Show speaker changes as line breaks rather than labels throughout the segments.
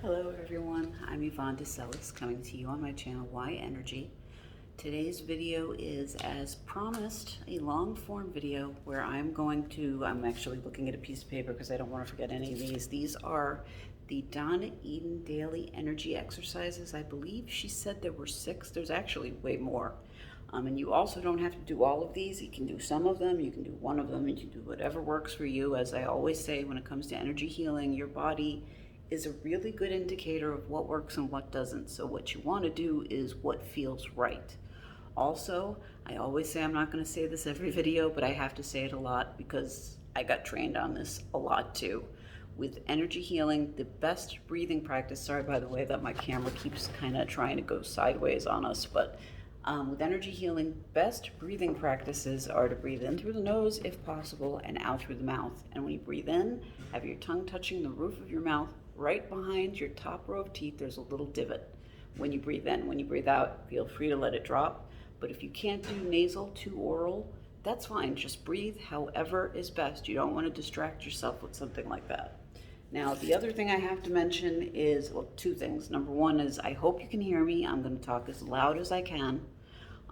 Hello everyone, I'm Yvonne DeSellis coming to you on my channel Y Energy. Today's video is, as promised, a long form video where I'm actually looking at a piece of paper because I don't want to forget any of these. These are the Donna Eden Daily Energy Exercises. I believe she said there were 6. There's actually way more. And you also don't have to do all of these. You can do some of them, you can do one of them, and you can do whatever works for you. As I always say, when it comes to energy healing, your body is a really good indicator of what works and what doesn't. So what you want to do is what feels right. Also, I always say, I'm not going to say this every video, but I have to say it a lot because I got trained on this a lot too. With energy healing, the best breathing practice, sorry by the way that my camera keeps kind of trying to go sideways on us, but with energy healing, best breathing practices are to breathe in through the nose if possible and out through the mouth. And when you breathe in, have your tongue touching the roof of your mouth. Right behind your top row of teeth, there's a little divot when you breathe in. When you breathe out, feel free to let it drop. But if you can't do nasal to oral, that's fine. Just breathe however is best. You don't want to distract yourself with something like that. Now, the other thing I have to mention is, well, 2 things. Number one is I hope you can hear me. I'm going to talk as loud as I can.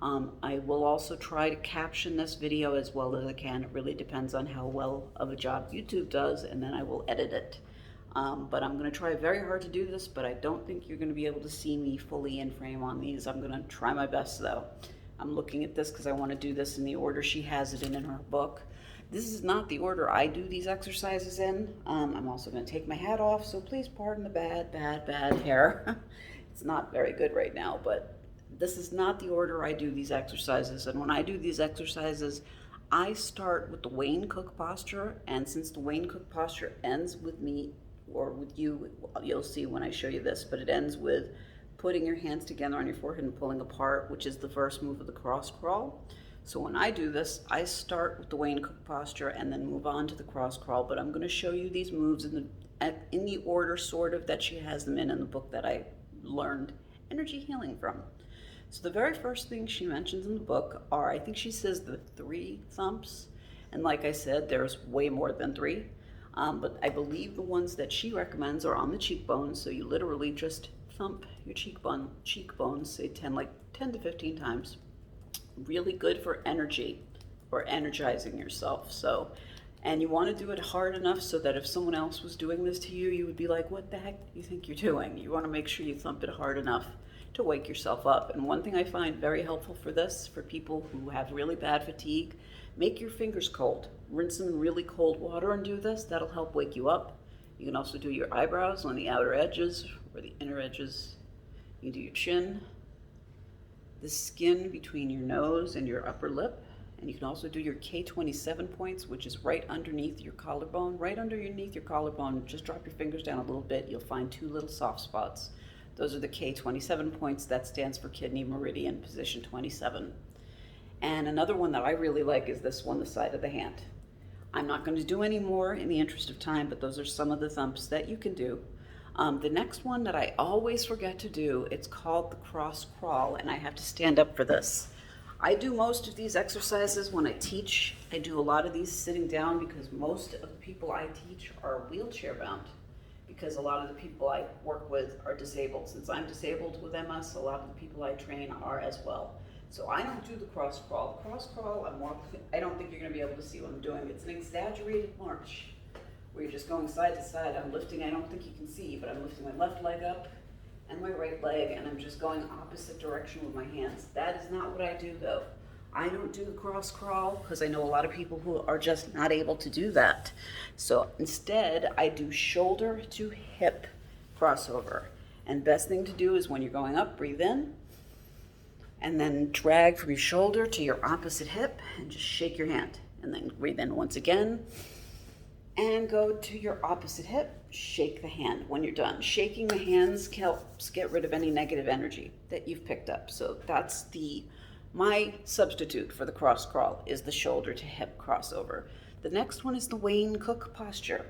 I will also try to caption this video as well as I can. It really depends on how well of a job YouTube does, and then I will edit it. But I'm going to try very hard to do this, but I don't think you're going to be able to see me fully in frame on these. I'm going to try my best though. I'm looking at this because I want to do this in the order she has it in her book. This is not the order I do these exercises in. I'm also going to take my hat off, so please pardon the bad hair. It's not very good right now, but this is not the order I do these exercises. And when I do these exercises, I start with the Wayne Cook posture, and since the Wayne Cook posture ends with me, or with you, you'll see when I show you this, but it ends with putting your hands together on your forehead and pulling apart, which is the first move of the cross crawl. So when I do this, I start with the Wayne Cook posture and then move on to the cross crawl, but I'm going to show you these moves in the order sort of that she has them in the book that I learned energy healing from. So the very first thing she mentions in the book are, I think she says the 3 thumps, and like I said, there's way more than 3. But I believe the ones that she recommends are on the cheekbones, so you literally just thump your cheekbones, say 10 to 15 times. Really good for energy or energizing yourself. So, and you want to do it hard enough so that if someone else was doing this to you, you would be like, what the heck do you think you're doing? You want to make sure you thump it hard enough to wake yourself up. And one thing I find very helpful for this, for people who have really bad fatigue, make your fingers cold. Rinse them in really cold water and do this. That'll help wake you up. You can also do your eyebrows on the outer edges or the inner edges. You can do your chin, the skin between your nose and your upper lip. And you can also do your K27 points, which is right underneath your collarbone. Right underneath your collarbone, just drop your fingers down a little bit. You'll find 2 little soft spots. Those are the K27 points. That stands for kidney meridian, position 27. And another one that I really like is this one, the side of the hand. I'm not going to do any more in the interest of time, but those are some of the thumps that you can do. The next one that I always forget to do, it's called the cross crawl, and I have to stand up for this. I do most of these exercises when I teach. I do a lot of these sitting down because most of the people I teach are wheelchair bound, because a lot of the people I work with are disabled. Since I'm disabled with MS, a lot of the people I train are as well. So I don't do the cross crawl. Cross crawl, I don't think you're going to be able to see what I'm doing. It's an exaggerated march where you're just going side to side. I'm lifting, I don't think you can see, but I'm lifting my left leg up and my right leg, and I'm just going opposite direction with my hands. That is not what I do though. I don't do the cross crawl because I know a lot of people who are just not able to do that. So instead, I do shoulder to hip crossover. And best thing to do is when you're going up, breathe in, and then drag from your shoulder to your opposite hip and just shake your hand. And then breathe in once again and go to your opposite hip, shake the hand. When you're done, shaking the hands helps get rid of any negative energy that you've picked up. So that's my substitute for the cross crawl is the shoulder to hip crossover. The next one is the Wayne Cook posture.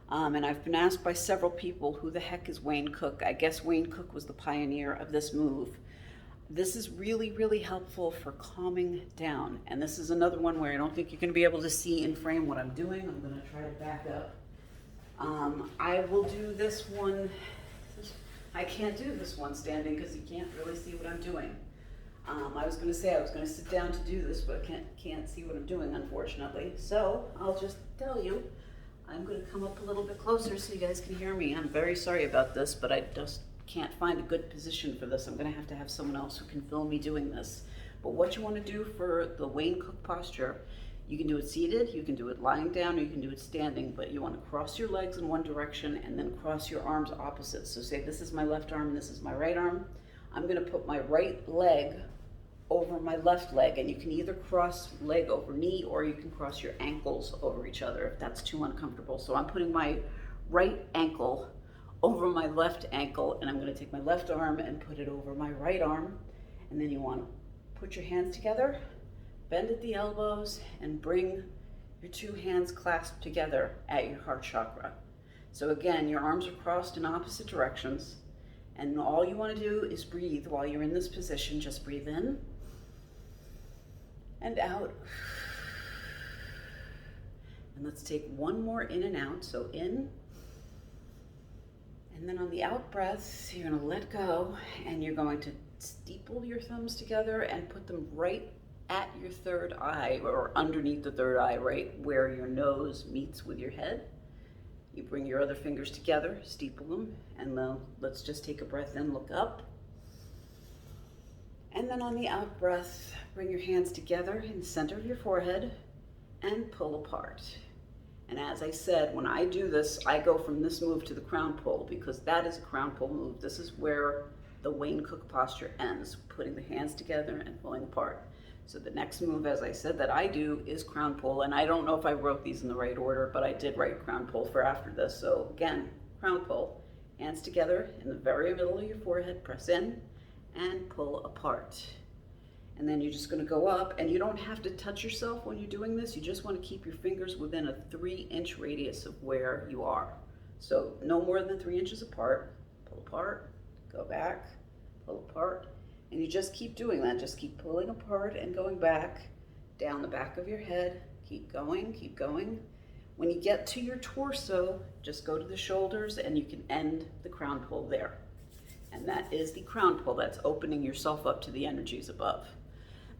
And I've been asked by several people, who the heck is Wayne Cook? I guess Wayne Cook was the pioneer of this move. This is really, really helpful for calming down. And this is another one where I don't think you're going to be able to see in frame what I'm doing. I'm going to try to back up. I will do this one I can't do this one standing because you can't really see what I'm doing. I was going to say I was going to sit down to do this, but I can't see what I'm doing, unfortunately. So I'll just tell you, I'm going to come up a little bit closer so you guys can hear me. I'm very sorry about this, but I just can't find a good position for this. I'm going to have someone else who can film me doing this. But what you want to do for the Wayne Cook posture, you can do it seated, you can do it lying down, or you can do it standing, but you want to cross your legs in one direction and then cross your arms opposite. So say this is my left arm and this is my right arm. I'm going to put my right leg over my left leg, and you can either cross leg over knee or you can cross your ankles over each other if that's too uncomfortable. So I'm putting my right ankle over my left ankle, and I'm going to take my left arm and put it over my right arm, and then you want to put your hands together, bend at the elbows, and bring your two hands clasped together at your heart chakra. So again, your arms are crossed in opposite directions, and all you want to do is breathe while you're in this position. Just breathe in and out. And let's take one more in and out. So in, and then on the out breath, you're going to let go, and you're going to steeple your thumbs together and put them right at your third eye, or underneath the third eye, right where your nose meets with your head. You bring your other fingers together, steeple them, and then let's just take a breath in, look up. And then on the out breath, bring your hands together in the center of your forehead and pull apart. And as I said, when I do this, I go from this move to the crown pull, because that is a crown pull move. This is where the Wayne Cook posture ends, putting the hands together and pulling apart. So the next move, as I said, that I do is crown pull, and I don't know if I wrote these in the right order, but I did write crown pull for after this. So again, crown pull, hands together in the very middle of your forehead, press in and pull apart. And then you're just going to go up, and you don't have to touch yourself when you're doing this. You just want to keep your fingers within a 3-inch radius of where you are. So no more than 3 inches apart. Pull apart, go back, pull apart. And you just keep doing that. Just keep pulling apart and going back down the back of your head. Keep going, keep going. When you get to your torso, just go to the shoulders, and you can end the crown pull there. And that is the crown pull. That's opening yourself up to the energies above.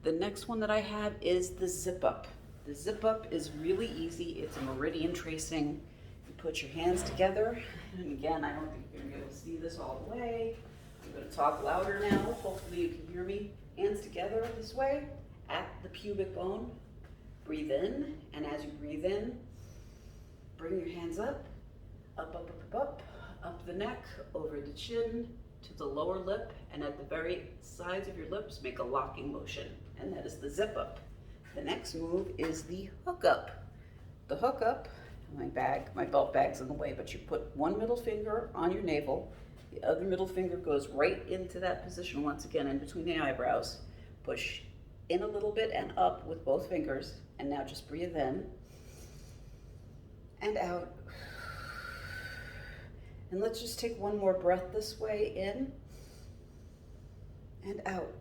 The next one that I have is the zip up. The zip up is really easy. It's a meridian tracing. You put your hands together, and again, I don't think you're gonna be able to see this all the way. I'm going to talk louder now. Hopefully you can hear me. Hands together this way at the pubic bone. Breathe in, and as you breathe in, bring your hands up, up, up, up, up, up the neck, over the chin, to the lower lip, and at the very sides of your lips, make a locking motion, and that is the zip up. The next move is the hook up. The hook up, my belt bag's in the way, but you put one middle finger on your navel. The other middle finger goes right into that position once again in between the eyebrows. Push in a little bit and up with both fingers. And now just breathe in and out. And let's just take one more breath this way, in and out.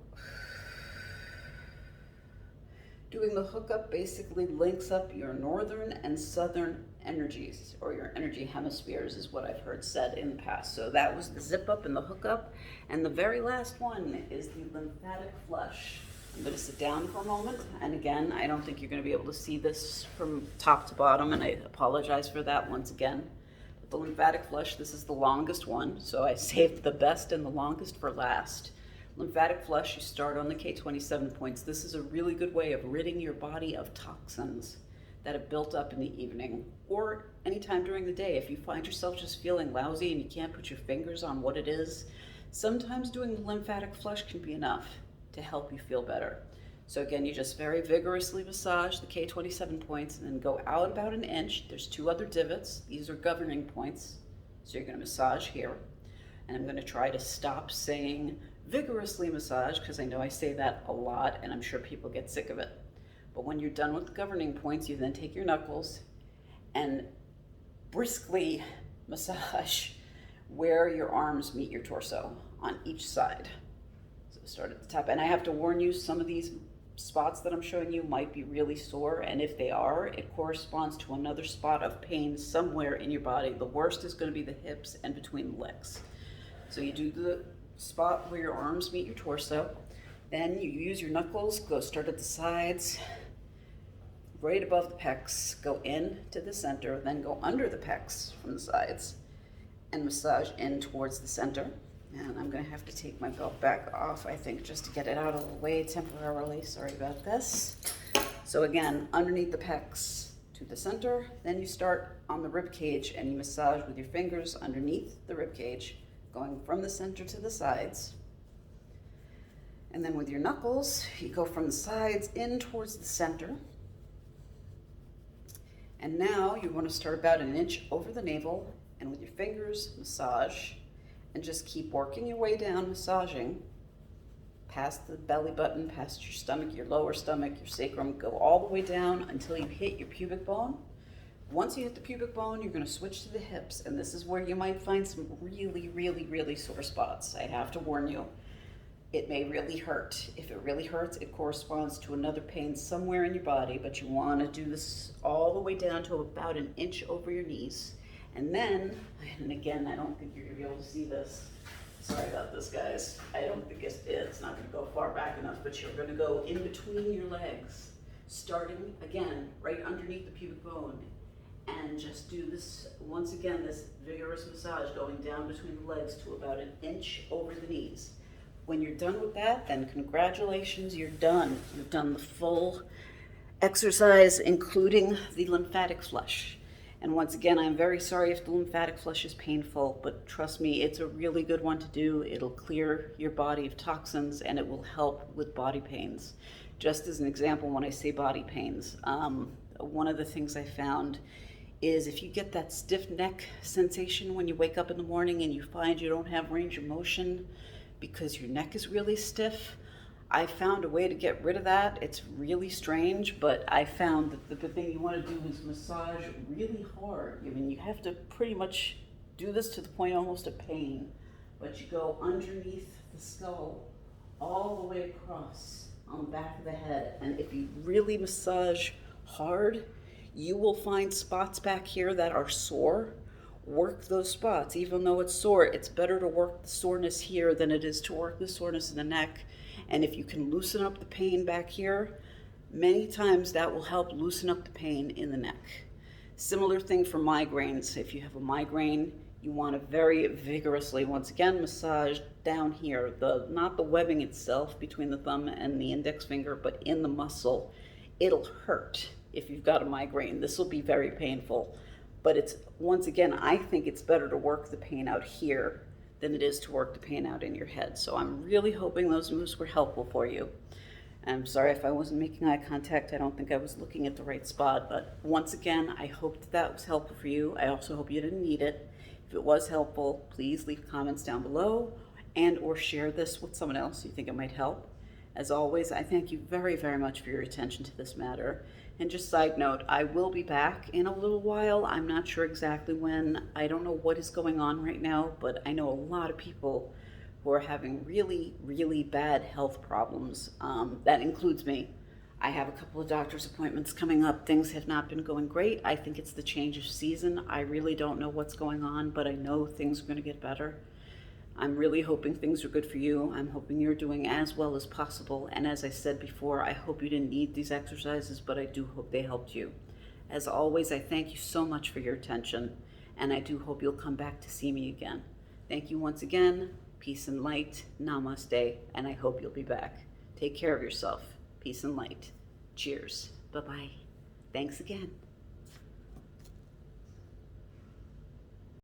Doing the hook up basically links up your northern and southern energies, or your energy hemispheres is what I've heard said in the past. So that was the zip up and the hook up. And the very last one is the lymphatic flush. I'm going to sit down for a moment. And again, I don't think you're going to be able to see this from top to bottom, and I apologize for that once again. But the lymphatic flush, this is the longest one. So I saved the best and the longest for last. Lymphatic flush, you start on the K27 points. This is a really good way of ridding your body of toxins that have built up in the evening or anytime during the day. If you find yourself just feeling lousy and you can't put your fingers on what it is, sometimes doing the lymphatic flush can be enough to help you feel better. So again, you just very vigorously massage the K27 points and then go out about 1 inch. There's 2 other divots. These are governing points. So you're going to massage here. And I'm going to try to stop saying vigorously massage, because I know I say that a lot and I'm sure people get sick of it. But when you're done with the governing points, you then take your knuckles and briskly massage where your arms meet your torso on each side. So start at the top. And I have to warn you, some of these spots that I'm showing you might be really sore, and if they are, it corresponds to another spot of pain somewhere in your body. The worst is going to be the hips and between the legs. So you do the spot where your arms meet your torso. Then you use your knuckles, start at the sides, right above the pecs, go in to the center, then go under the pecs from the sides and massage in towards the center. And I'm gonna have to take my belt back off, I think, just to get it out of the way temporarily. Sorry about this. So again, underneath the pecs to the center, then you start on the rib cage and you massage with your fingers underneath the rib cage, going from the center to the sides. And then with your knuckles, you go from the sides in towards the center. And now you want to start about an inch over the navel, and with your fingers, massage, and just keep working your way down, massaging past the belly button, past your stomach, your lower stomach, your sacrum, go all the way down until you hit your pubic bone. Once you hit the pubic bone, you're going to switch to the hips, and this is where you might find some really, really, really sore spots. I have to warn you, it may really hurt. If it really hurts, it corresponds to another pain somewhere in your body, but you want to do this all the way down to about an inch over your knees. And then, and again, I don't think you're going to be able to see this. Sorry about this, guys. I don't think it's not going to go far back enough, but you're going to go in between your legs, starting again right underneath the pubic bone, and just do this, once again, this vigorous massage going down between the legs to about an inch over the knees. When you're done with that, then congratulations, you're done. You've done the full exercise, including the lymphatic flush. And once again, I'm very sorry if the lymphatic flush is painful, but trust me, it's a really good one to do. It'll clear your body of toxins and it will help with body pains. Just as an example, when I say body pains, one of the things I found is if you get that stiff neck sensation when you wake up in the morning and you find you don't have range of motion because your neck is really stiff, I found a way to get rid of that. It's really strange, but I found that the thing you want to do is massage really hard. I mean, you have to pretty much do this to the point almost of pain, but you go underneath the skull all the way across on the back of the head. And if you really massage hard, you will find spots back here that are sore. Work those spots. Even though it's sore, it's better to work the soreness here than it is to work the soreness in the neck. And if you can loosen up the pain back here, many times that will help loosen up the pain in the neck. Similar thing for migraines. If you have a migraine, you want to very vigorously, once again, massage down here, not the webbing itself between the thumb and the index finger, but in the muscle. It'll hurt if you've got a migraine. This will be very painful. But it's, once again, I think it's better to work the pain out here than it is to work the pain out in your head. So I'm really hoping those moves were helpful for you. I'm sorry if I wasn't making eye contact. I don't think I was looking at the right spot. But once again, I hope that was helpful for you. I also hope you didn't need it. If it was helpful, please leave comments down below and or share this with someone else you think it might help. As always, I thank you very, very much for your attention to this matter. And just side note, I will be back in a little while. I'm not sure exactly when. I don't know what is going on right now, but I know a lot of people who are having really, really bad health problems. That includes me. I have a couple of doctor's appointments coming up. Things have not been going great. I think it's the change of season. I really don't know what's going on, but I know things are going to get better. I'm really hoping things are good for you. I'm hoping you're doing as well as possible. And as I said before, I hope you didn't need these exercises, but I do hope they helped you. As always, I thank you so much for your attention, and I do hope you'll come back to see me again. Thank you once again. Peace and light. Namaste, and I hope you'll be back. Take care of yourself. Peace and light. Cheers. Bye-bye. Thanks again.